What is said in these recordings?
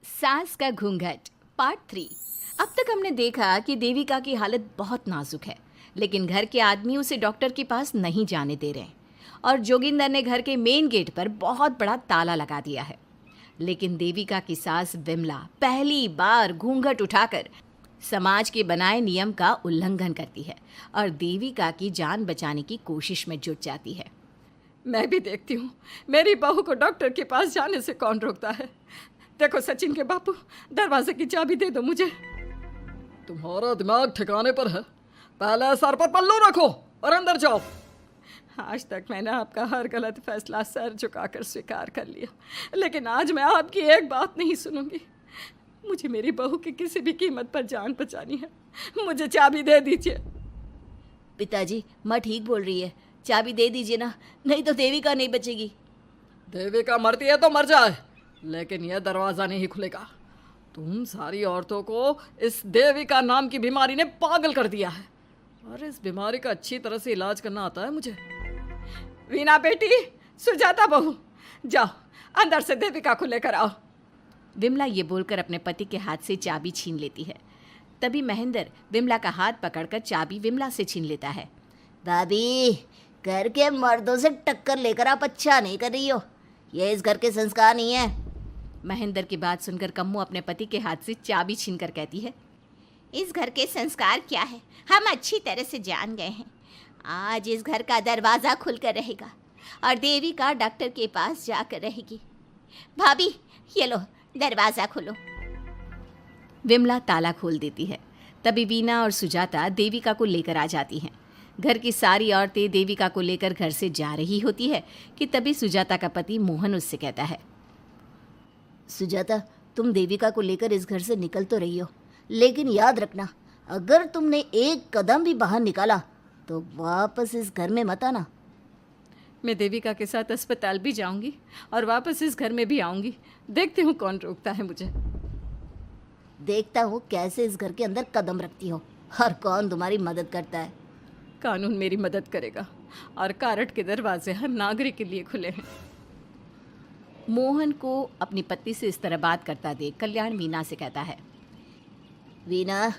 सास का घूंघट पार्ट 3। अब तक हमने देखा कि देविका की हालत बहुत नाजुक है, लेकिन घर के आदमी उसे डॉक्टर के पास नहीं जाने दे रहे हैं और जोगिंदर ने घर के मेन गेट पर बहुत बड़ा ताला लगा दिया है। लेकिन देविका की सास विमला पहली बार घूंघट उठाकर समाज के बनाए नियम का उल्लंघन करती है और देविका की जान बचाने की कोशिश में जुट जाती है। मैं भी देखती हूँ मेरी बहू को डॉक्टर के पास जाने से कौन रोकता है। देखो सचिन के बापू, दरवाजे की चाबी दे दो मुझे। तुम्हारा दिमाग ठिकाने पर है? पहले सर पर पल्लू रखो और अंदर जाओ। आज तक मैंने आपका हर गलत फैसला सर झुकाकर स्वीकार कर लिया, लेकिन आज मैं आपकी एक बात नहीं सुनूंगी। मुझे मेरी बहू की किसी भी कीमत पर जान बचानी है। मुझे चाबी दे दीजिए। पिताजी, माँ ठीक बोल रही है, चाबी दे दीजिए ना, नहीं तो देविका नहीं बचेगी। देविका मरती है तो मर जाए, लेकिन यह दरवाज़ा नहीं खुलेगा। तुम सारी औरतों को इस देविका नाम की बीमारी ने पागल कर दिया है और इस बीमारी का अच्छी तरह से इलाज करना आता है मुझे। वीना बेटी, सुजाता बहू, जाओ अंदर से देविका को लेकर आओ। विमला ये बोलकर अपने पति के हाथ से चाबी छीन लेती है। तभी महेंद्र विमला का हाथ पकड़कर चाबी विमला से छीन लेता है। भाभी, घर के मर्दों से टक्कर लेकर आप अच्छा नहीं कर रही हो। ये इस घर के संस्कार नहीं है। महेंद्र की बात सुनकर कम्मू अपने पति के हाथ से चाबी छीनकर कहती है, इस घर के संस्कार क्या है हम अच्छी तरह से जान गए हैं। आज इस घर का दरवाज़ा खुलकर रहेगा और देविका डॉक्टर के पास जाकर रहेगी। भाभी, ये लो दरवाज़ा खोलो। विमला ताला खोल देती है। तभी वीना और सुजाता देविका को लेकर आ जाती हैं। घर की सारी औरतें देविका को लेकर घर से जा रही होती है कि तभी सुजाता का पति मोहन उससे कहता है, सुजाता, तुम देविका को लेकर इस घर से निकल तो रही हो, लेकिन याद रखना, अगर तुमने एक कदम भी बाहर निकाला तो वापस इस घर में मत आना। मैं देविका के साथ अस्पताल भी जाऊंगी और वापस इस घर में भी आऊंगी। देखती हूँ कौन रोकता है मुझे। देखता हूँ कैसे इस घर के अंदर कदम रखती हो और कौन तुम्हारी मदद करता है। कानून मेरी मदद करेगा और कारट के दरवाजे हर नागरिक के लिए खुले हैं। मोहन को अपनी पत्नी से इस तरह बात करता देख कल्याण वीना से कहता है, वीना,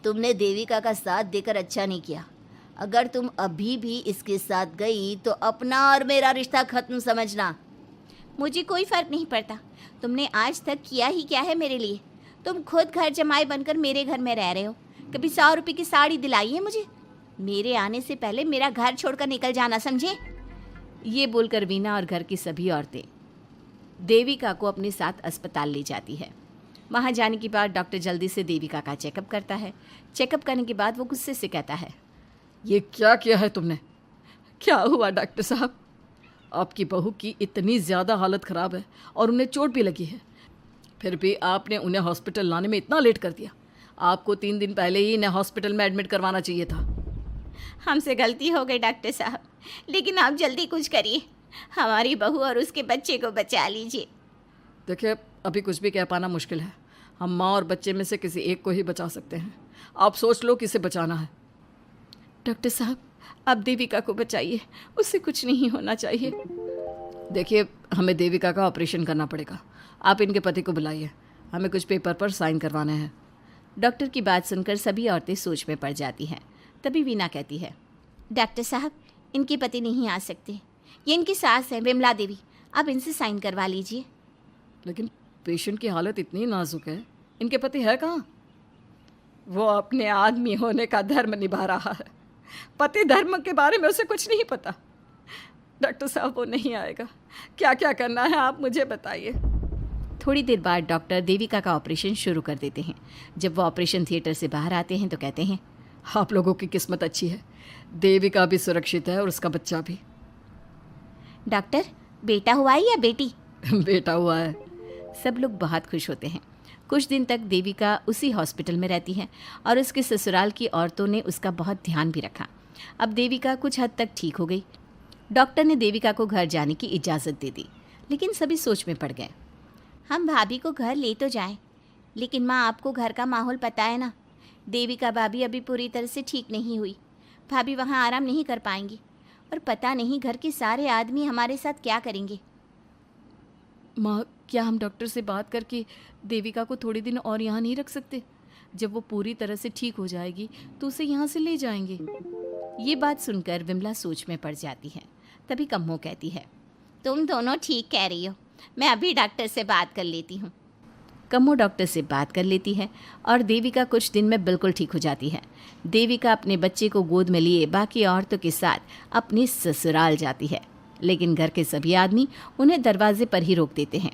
तुमने देविका का साथ देकर अच्छा नहीं किया। अगर तुम अभी भी इसके साथ गई तो अपना और मेरा रिश्ता खत्म समझना। मुझे कोई फर्क नहीं पड़ता। तुमने आज तक किया ही क्या है मेरे लिए? तुम खुद घर जमाई बनकर मेरे घर में रह रहे हो। कभी 100 रुपये की साड़ी दिलाई है मुझे? मेरे आने से पहले मेरा घर छोड़कर निकल जाना, समझे? ये बोलकर वीना और घर की सभी औरतें देविका को अपने साथ अस्पताल ले जाती है। वहाँ जाने के बाद डॉक्टर जल्दी से देविका का चेकअप करता है। चेकअप करने के बाद वो गुस्से से कहता है, ये क्या किया है तुमने? क्या हुआ डॉक्टर साहब? आपकी बहू की इतनी ज़्यादा हालत ख़राब है और उन्हें चोट भी लगी है, फिर भी आपने उन्हें हॉस्पिटल लाने में इतना लेट कर दिया। आपको 3 दिन पहले ही इन्हें हॉस्पिटल में एडमिट करवाना चाहिए था। हमसे गलती हो गई डॉक्टर साहब, लेकिन आप जल्दी कुछ करिए। हमारी बहू और उसके बच्चे को बचा लीजिए। देखिए, अभी कुछ भी कह पाना मुश्किल है। हम माँ और बच्चे में से किसी एक को ही बचा सकते हैं। आप सोच लो किसे बचाना है। डॉक्टर साहब, आप देविका को बचाइए, उससे कुछ नहीं होना चाहिए। देखिए, हमें देविका का ऑपरेशन करना पड़ेगा। आप इनके पति को बुलाइए, हमें कुछ पेपर पर साइन करवाने हैं। डॉक्टर की बात सुनकर सभी औरतें सोच में पड़ जाती हैं। तभी वीना कहती है, डॉक्टर साहब, इनके पति नहीं आ सकते। ये इनकी सास है विमला देवी, आप इनसे साइन करवा लीजिए। लेकिन पेशेंट की हालत इतनी नाजुक है, इनके पति है कहाँ? वो अपने आदमी होने का धर्म निभा रहा है। पति धर्म के बारे में उसे कुछ नहीं पता। डॉक्टर साहब, वो नहीं आएगा। क्या क्या करना है आप मुझे बताइए। थोड़ी देर बाद डॉक्टर देविका का ऑपरेशन शुरू कर देते हैं। जब वो ऑपरेशन थिएटर से बाहर आते हैं तो कहते हैं, आप लोगों की किस्मत अच्छी है, देविका भी सुरक्षित है और उसका बच्चा भी। डॉक्टर, बेटा हुआ है या बेटी? बेटा हुआ है। सब लोग बहुत खुश होते हैं। कुछ दिन तक देविका उसी हॉस्पिटल में रहती है और उसके ससुराल की औरतों ने उसका बहुत ध्यान भी रखा। अब देविका कुछ हद तक ठीक हो गई। डॉक्टर ने देविका को घर जाने की इजाज़त दे दी, लेकिन सभी सोच में पड़ गए। हम भाभी को घर ले तो जाएं, लेकिन माँ, आपको घर का माहौल पता है ना। देविका भाभी अभी पूरी तरह से ठीक नहीं हुई। भाभी वहाँ आराम नहीं कर पाएंगी और पता नहीं घर के सारे आदमी हमारे साथ क्या करेंगे। माँ, क्या हम डॉक्टर से बात करके देविका को थोड़े दिन और यहाँ नहीं रख सकते? जब वो पूरी तरह से ठीक हो जाएगी तो उसे यहाँ से ले जाएंगे। ये बात सुनकर विमला सोच में पड़ जाती है। तभी कम्मो कहती है, तुम दोनों ठीक कह रही हो, मैं अभी डॉक्टर से बात कर लेती हूँ। कम्मो डॉक्टर से बात कर लेती है और देविका कुछ दिन में बिल्कुल ठीक हो जाती है। देविका अपने बच्चे को गोद में लिए बाकी औरतों के साथ अपनी ससुराल जाती है, लेकिन घर के सभी आदमी उन्हें दरवाजे पर ही रोक देते हैं।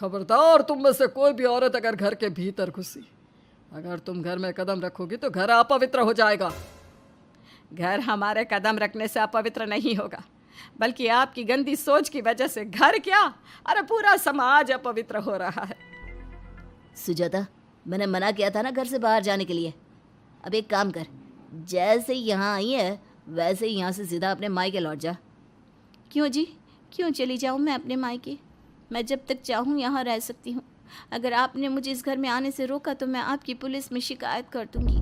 खबरदार, तुम में से कोई भी औरत अगर घर के भीतर घुसी, अगर तुम घर में कदम रखोगी तो घर अपवित्र हो जाएगा। घर हमारे कदम रखने से अपवित्र नहीं होगा, बल्कि आपकी गंदी सोच की वजह से घर क्या, अरे पूरा समाज अपवित्र हो रहा है। सुजाता, मैंने मना किया था ना घर से बाहर जाने के लिए। अब एक काम कर, जैसे यहाँ आई है वैसे ही यहाँ से सीधा अपने मायके लौट जा। क्यों जी, क्यों चली जाऊँ मैं अपने मायके? मैं जब तक चाहूँ यहाँ रह सकती हूँ। अगर आपने मुझे इस घर में आने से रोका तो मैं आपकी पुलिस में शिकायत कर दूँगी।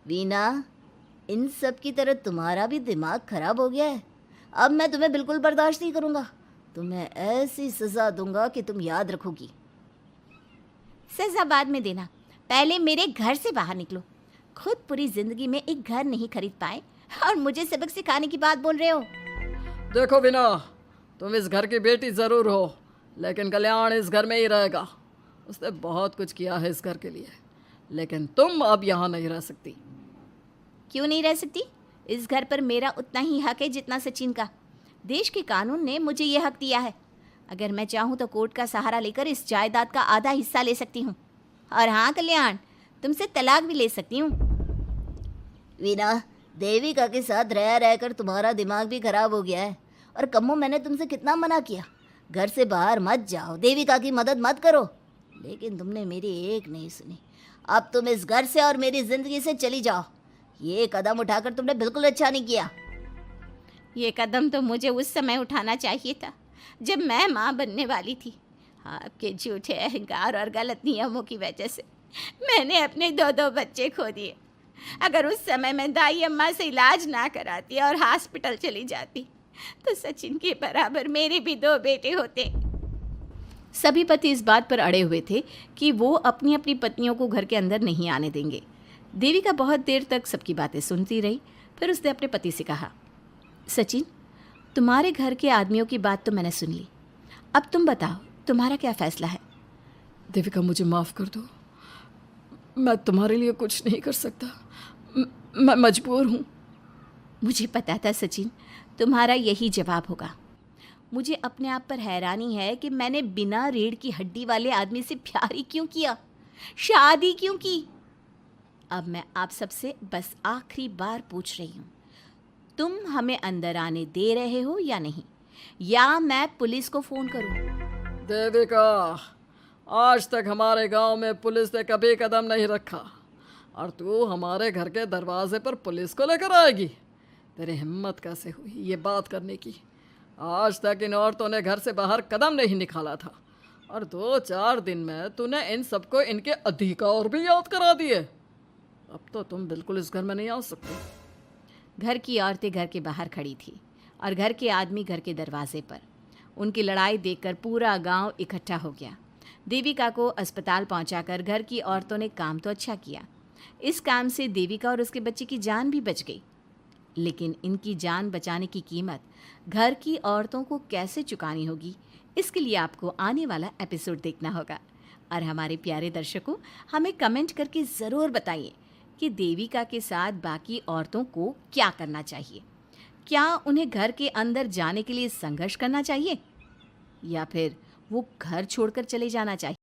वीना, इन सब की तरह तुम्हारा भी दिमाग खराब हो गया है। अब मैं तुम्हें बिल्कुल बर्दाश्त नहीं करूँगा। तुम्हें ऐसी सज़ा दूंगा कि तुम याद रखोगी। सज़ा बाद में देना, पहले मेरे घर से बाहर निकलो। खुद पूरी जिंदगी में एक घर नहीं खरीद पाए और मुझे सबक सिखाने की बात बोल रहे हो। देखो वीना, तुम इस घर की बेटी ज़रूर हो, लेकिन कल्याण इस घर में ही रहेगा। उसने बहुत कुछ किया है इस घर के लिए, लेकिन तुम अब यहाँ नहीं रह सकती। क्यों नहीं रह सकती? इस घर पर मेरा उतना ही हक है जितना सचिन का। देश के कानून ने मुझे ये हक दिया है। अगर मैं चाहूँ तो कोर्ट का सहारा लेकर इस जायदाद का आधा हिस्सा ले सकती हूँ। और हाँ कल्याण, तुमसे तलाक भी ले सकती हूँ। वीना, देविका के साथ रह रहकर तुम्हारा दिमाग भी खराब हो गया है। और कम्मो, मैंने तुमसे कितना मना किया, घर से बाहर मत जाओ, देविका की मदद मत करो, लेकिन तुमने मेरी एक नहीं सुनी। अब तुम इस घर से और मेरी ज़िंदगी से चली जाओ। ये कदम उठाकर तुमने बिल्कुल अच्छा नहीं किया। ये कदम तो मुझे उस समय उठाना चाहिए था जब मैं माँ बनने वाली थी। आपके झूठे अहंकार और गलत नियमों की वजह से मैंने अपने दो बच्चे खो दिए। अगर उस समय मैं दाई अम्मा से इलाज ना कराती और हॉस्पिटल चली जाती तो सचिन के बराबर मेरे भी 2 बेटे होते। सभी पति इस बात पर अड़े हुए थे कि वो अपनी अपनी पत्नियों को घर के अंदर नहीं आने देंगे। देविका बहुत देर तक सबकी बातें सुनती रही। फिर उसने अपने पति से कहा, सचिन, तुम्हारे घर के आदमियों की बात तो मैंने सुन ली। अब तुम बताओ, तुम्हारा क्या फैसला है? देविका, मुझे माफ़ कर दो। मैं तुम्हारे लिए कुछ नहीं कर सकता। मैं मजबूर हूँ। मुझे पता था सचिन, तुम्हारा यही जवाब होगा। मुझे अपने आप पर हैरानी है कि मैंने बिना रीढ़ की हड्डी वाले आदमी से प्यार ही क्यों किया, शादी क्यों की। अब मैं आप सबसे बस आखिरी बार पूछ रही हूँ, तुम हमें अंदर आने दे रहे हो या नहीं, या मैं पुलिस को फ़ोन करूँ? देविका, आज तक हमारे गांव में पुलिस ने कभी कदम नहीं रखा और तू हमारे घर के दरवाजे पर पुलिस को लेकर आएगी? तेरी हिम्मत कैसे हुई ये बात करने की? आज तक इन औरतों ने घर से बाहर कदम नहीं निकाला था और 2-4 दिन में तूने इन सबको इनके अधिकार भी याद करा दिए। अब तो तुम बिल्कुल इस घर में नहीं आ सकते। घर की औरतें घर के बाहर खड़ी थी और घर के आदमी घर के दरवाजे पर। उनकी लड़ाई देखकर पूरा गांव इकट्ठा हो गया। देविका को अस्पताल पहुंचाकर घर की औरतों ने काम तो अच्छा किया। इस काम से देविका और उसके बच्चे की जान भी बच गई, लेकिन इनकी जान बचाने की कीमत घर की औरतों को कैसे चुकानी होगी, इसके लिए आपको आने वाला एपिसोड देखना होगा। और हमारे प्यारे दर्शकों, हमें कमेंट करके ज़रूर बताइए कि देविका के साथ बाकी औरतों को क्या करना चाहिए। क्या उन्हें घर के अंदर जाने के लिए संघर्ष करना चाहिए या फिर वो घर छोड़कर चले जाना चाहिए?